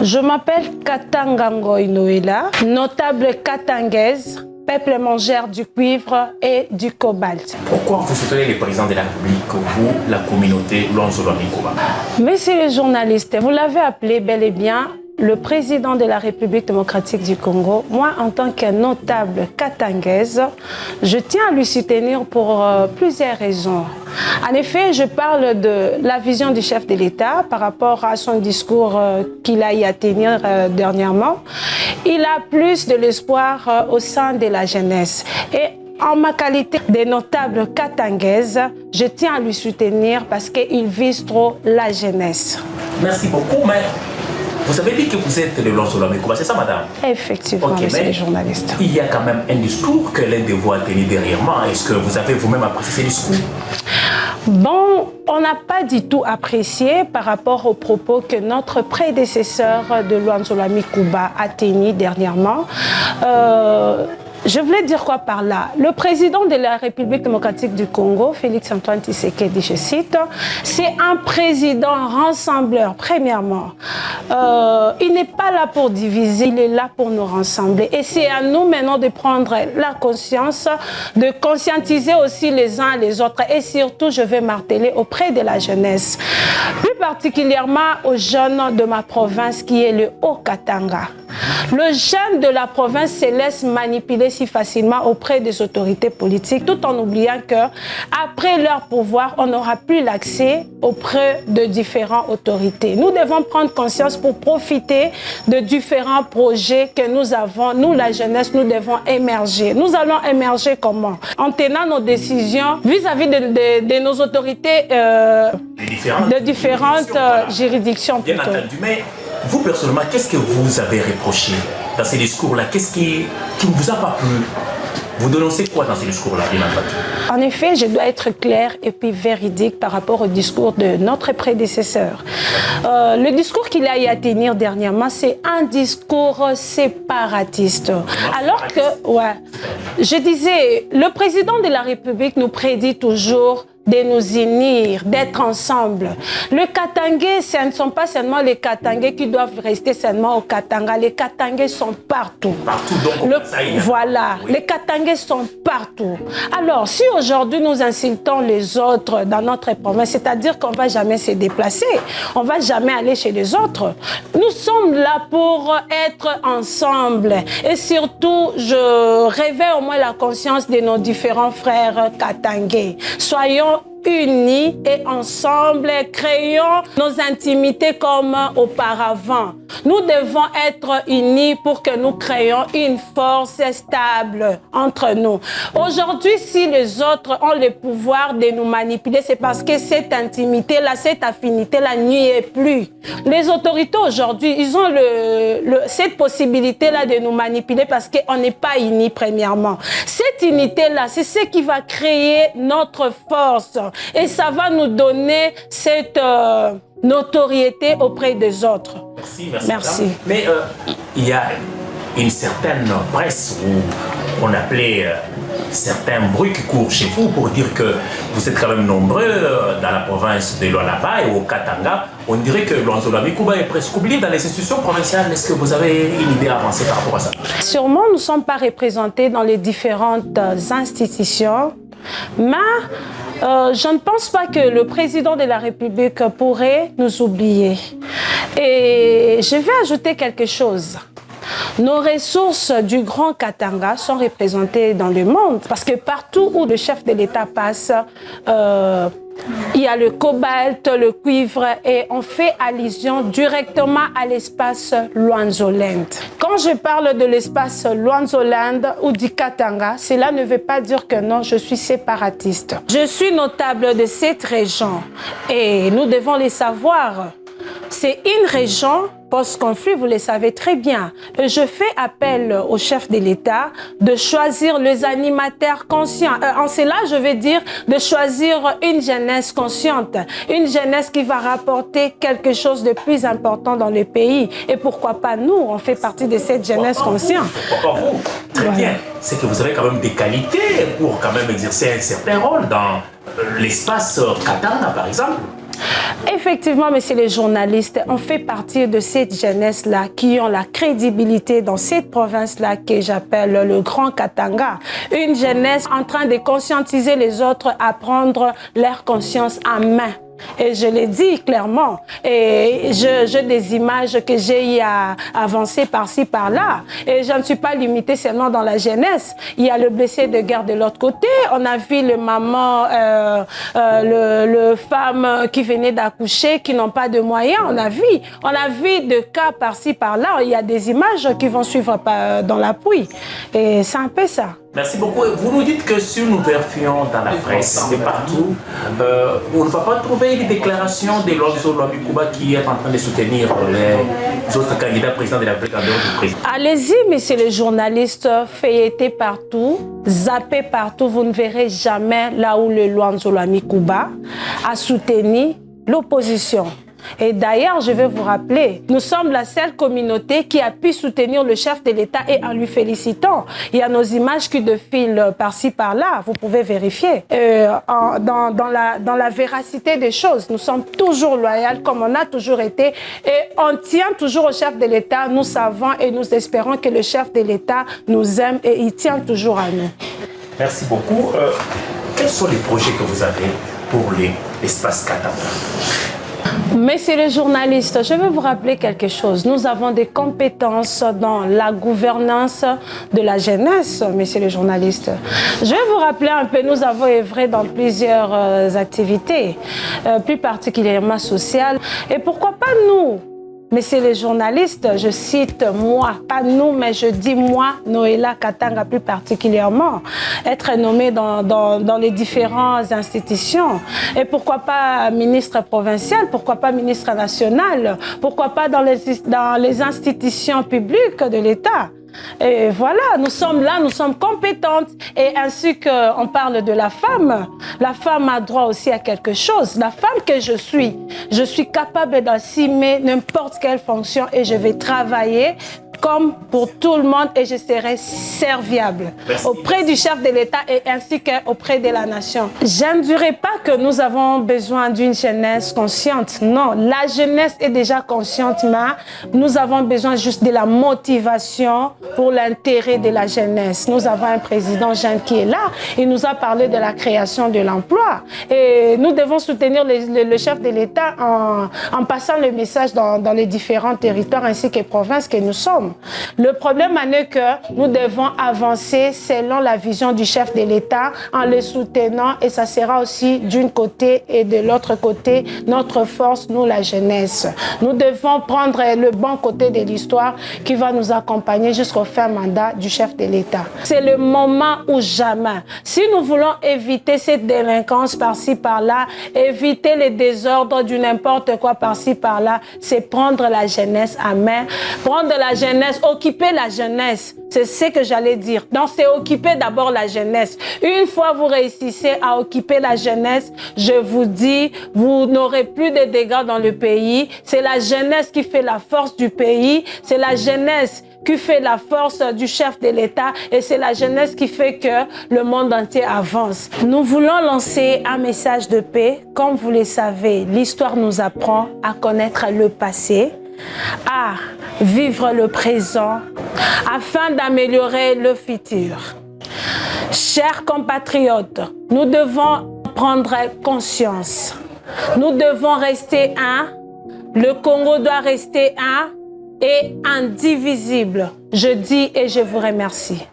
Je m'appelle Katanga Ngoy Noëlla, notable katangaise, peuple mangeur du cuivre et du cobalt. Pourquoi vous soutenez le président de la République, vous, la communauté Luanzo Lwa Mikoba? Messieurs les journalistes, vous l'avez appelé bel et bien le président de la République démocratique du Congo. Moi, en tant que notable katangaise, je tiens à lui soutenir pour plusieurs raisons. En effet, je parle de la vision du chef de l'État par rapport à son discours qu'il a eu à tenir dernièrement. Il a plus de l'espoir au sein de la jeunesse. Et en ma qualité de notable katangaise, je tiens à lui soutenir parce qu'il vise trop la jeunesse. Merci beaucoup, mais vous avez dit que vous êtes le Luanzo Lwa Mikoba, c'est ça, madame? Effectivement, monsieur les journalistes. Il y a quand même un discours que l'un de vous a tenu dernièrement. Est-ce que vous avez vous-même apprécié ce discours? Bon, on n'a pas du tout apprécié par rapport aux propos que notre prédécesseur de Luanzo Lwa Mikoba a tenu dernièrement. Je voulais dire quoi par là? Le président de la République démocratique du Congo, Félix-Antoine Tshisekedi, je cite, c'est un président rassembleur, premièrement. Il n'est pas là pour diviser, il est là pour nous rassembler. Et c'est à nous maintenant de prendre la conscience, de conscientiser aussi les uns les autres. Et surtout, je vais marteler auprès de la jeunesse, plus particulièrement aux jeunes de ma province qui est le Haut-Katanga. Le jeune de la province se laisse manipuler si facilement auprès des autorités politiques, tout en oubliant qu'après leur pouvoir, on n'aura plus l'accès auprès de différentes autorités. Nous devons prendre conscience pour profiter de différents projets que nous avons. Nous, la jeunesse, nous devons émerger. Nous allons émerger comment? En tenant nos décisions vis-à-vis de nos autorités de différentes juridictions. Bien entendu, mais vous, personnellement, qu'est-ce que vous avez reproché dans ces discours-là? Qu'est-ce qui ne vous a pas plu? Vous dénoncez quoi dans ces discours-là, bien entendu? En effet, je dois être claire et puis véridique par rapport au discours de notre prédécesseur. Le discours qu'il a eu à tenir dernièrement, c'est un discours séparatiste. Alors que, ouais, je disais, le président de la République nous prédit toujours de nous unir, d'être ensemble. Le Katangais, ce ne sont pas seulement les Katangais qui doivent rester seulement au Katanga. Les Katangais sont partout. Partout, donc voilà, oui. Les Katangais sont partout. Alors, si aujourd'hui nous insultons les autres dans notre province, c'est-à-dire qu'on ne va jamais se déplacer, on ne va jamais aller chez les autres. Nous sommes là pour être ensemble. Et surtout, je réveille au moins la conscience de nos différents frères Katangais. Soyons unis et ensemble, créons nos intimités comme auparavant. Nous devons être unis pour que nous créions une force stable entre nous. Aujourd'hui, si les autres ont le pouvoir de nous manipuler, c'est parce que cette intimité-là, cette affinité-là n'y est plus. Les autorités aujourd'hui, ils ont cette possibilité-là de nous manipuler parce qu'on n'est pas unis premièrement. Cette unité-là, c'est ce qui va créer notre force. Et ça va nous donner cette notoriété auprès des autres. Merci. Mais il y a une certaine presse où on appelait certains bruits qui courent chez vous pour dire que vous êtes quand même nombreux dans la province de Lualaba et au Katanga. On dirait que Luanzo Lwa Mikoba est presque oublié dans les institutions provinciales. Est-ce que vous avez une idée avancée par rapport à ça? Sûrement, nous ne sommes pas représentés dans les différentes institutions. Mais je ne pense pas que le président de la République pourrait nous oublier. Et je vais ajouter quelque chose. Nos ressources du Grand Katanga sont représentées dans le monde parce que partout où le chef de l'État passe, il y a le cobalt, le cuivre et on fait allusion directement à l'espace Luanzoland. Quand je parle de l'espace Luanzoland ou du Katanga, cela ne veut pas dire que non, je suis séparatiste. Je suis notable de cette région et nous devons le savoir. C'est une région post-conflit, vous le savez très bien. Je fais appel au chef de l'État de choisir les animateurs conscients. En cela, je veux dire de choisir une jeunesse consciente, une jeunesse qui va rapporter quelque chose de plus important dans le pays. Et pourquoi pas nous, on fait partie de cette jeunesse consciente. Pourquoi pas vous? Très bien. C'est que vous avez quand même des qualités pour quand même exercer un certain rôle dans l'espace Katanga, par exemple. Effectivement, messieurs les journalistes, on fait partie de cette jeunesse-là qui ont la crédibilité dans cette province-là que j'appelle le Grand Katanga. Une jeunesse en train de conscientiser les autres à prendre leur conscience en main. Et je l'ai dit clairement, et j'ai des images que j'ai avancées par-ci, par-là. Et je ne suis pas limitée seulement dans la jeunesse. Il y a le blessé de guerre de l'autre côté. On a vu le maman, le femme qui venait d'accoucher, qui n'ont pas de moyens. On a vu de cas par-ci, par-là. Il y a des images qui vont suivre dans l'appui. Et c'est un peu ça. Merci beaucoup. Vous nous dites que si nous vérifions dans la presse et partout, on ne va pas trouver les déclarations de Luanzo Lwami Kuba qui est en train de soutenir les autres candidats présidents de la République en dehors du président. Allez-y, messieurs les journalistes, feuilletez partout, zappez partout, vous ne verrez jamais là où le Luanzo Lwami Kuba a soutenu l'opposition. Et d'ailleurs, je vais vous rappeler, nous sommes la seule communauté qui a pu soutenir le chef de l'État et en lui félicitant. Il y a nos images qui défilent par-ci, par-là, vous pouvez vérifier. Dans la véracité des choses, nous sommes toujours loyaux comme on a toujours été et on tient toujours au chef de l'État. Nous savons et nous espérons que le chef de l'État nous aime et il tient toujours à nous. Merci beaucoup. Quels sont les projets que vous avez pour l'espace Katanga? Messieurs les journalistes, je veux vous rappeler quelque chose. Nous avons des compétences dans la gouvernance de la jeunesse, messieurs les journalistes. Je vais vous rappeler un peu, nous avons œuvré dans plusieurs activités, plus particulièrement sociales. Et pourquoi pas nous? Messieurs les journalistes, je cite moi, pas nous, mais je dis moi, Noéla Katanga plus particulièrement, être nommé dans les différentes institutions. Et pourquoi pas ministre provincial, pourquoi pas ministre national, pourquoi pas dans les institutions publiques de l'État. Et voilà, nous sommes là, nous sommes compétentes. Et ainsi qu'on parle de la femme a droit aussi à quelque chose. La femme que je suis capable d'assumer n'importe quelle fonction et je vais travailler comme pour tout le monde et je serai serviable auprès du chef de l'État et ainsi qu'auprès de la nation. Je ne dirais pas que nous avons besoin d'une jeunesse consciente. Non, la jeunesse est déjà consciente, mais nous avons besoin juste de la motivation pour l'intérêt de la jeunesse. Nous avons un président jeune qui est là. Il nous a parlé de la création de l'emploi. Et nous devons soutenir le chef de l'État en passant le message dans les différents territoires ainsi que provinces que nous sommes. Le problème est que nous devons avancer selon la vision du chef de l'État en le soutenant et ça sera aussi d'un côté et de l'autre côté notre force, nous la jeunesse. Nous devons prendre le bon côté de l'histoire qui va nous accompagner jusqu'au fin mandat du chef de l'État. C'est le moment ou jamais. Si nous voulons éviter cette délinquance par-ci par-là, éviter les désordres du n'importe quoi par-ci par-là, c'est prendre la jeunesse à main, prendre la jeunesse, occuper la jeunesse, c'est ce que j'allais dire. Donc, c'est occuper d'abord la jeunesse. Une fois vous réussissez à occuper la jeunesse, je vous dis, vous n'aurez plus de dégâts dans le pays. C'est la jeunesse qui fait la force du pays. C'est la jeunesse qui fait la force du chef de l'État et c'est la jeunesse qui fait que le monde entier avance. Nous voulons lancer un message de paix. Comme vous le savez, l'histoire nous apprend à connaître le passé, à vivre le présent afin d'améliorer le futur. Chers compatriotes, nous devons prendre conscience. Nous devons rester un. Le Congo doit rester un et indivisible. Je dis et je vous remercie.